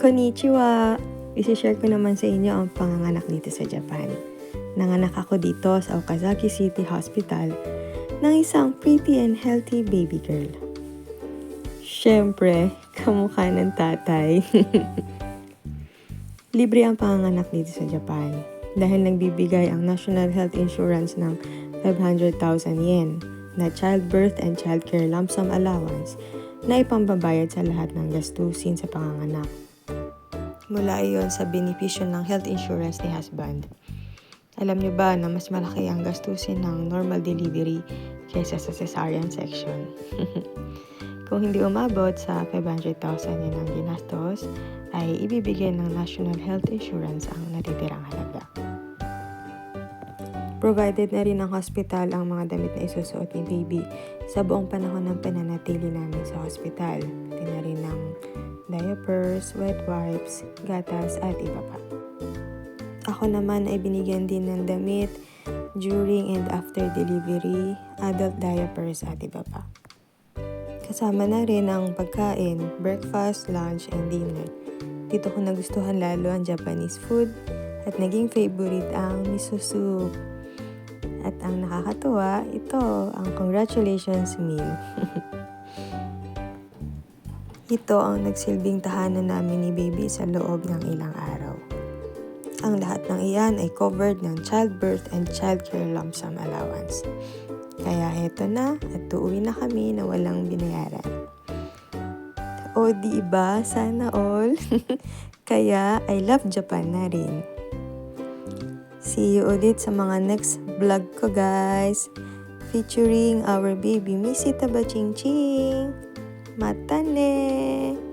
Konnichiwa! Isishare ko naman sa inyo ang panganganak dito sa Japan. Nanganak ako dito sa Okazaki City Hospital ng isang pretty and healthy baby girl. Siyempre, kamukha ng tatay. Libre ang panganganak dito sa Japan dahil nagbibigay ang National Health Insurance ng 500,000 yen na childbirth and childcare lump sum allowance na ipambabayad sa lahat ng gastusin sa panganganak. Mula iyon sa benepisyo ng health insurance ni husband. Alam niyo ba na mas malaki ang gastusin ng normal delivery kaysa sa cesarean section? Kung hindi umabot sa 500,000 yen ang ginastos, ay ibibigay ng National Health Insurance ang natitirang halaga. Provided na rin ng hospital ang mga damit na isusuot ni baby sa buong panahon ng pananatili namin sa hospital. Pati na rin ng diapers, wet wipes, gatas at iba pa. Ako naman ay binigyan din ng damit during and after delivery, adult diapers at iba pa. Kasama na rin ang pagkain, breakfast, lunch, and dinner. Dito ko nagustuhan lalo ang Japanese food at naging favorite ang miso soup. At ang nakakatuwa, ito ang congratulations meal. Ito ang nagsilbing tahanan namin ni baby sa loob ng ilang araw. Ang lahat ng iyan ay covered ng childbirth and childcare lump sum allowance. Kaya heto na at uuwi na kami na walang binayaran. O di ba? Sana all. Kaya I love Japan na rin. See you ulit sa mga next vlog ko guys. Featuring our baby Missy Tabaching Ching. Mata ne!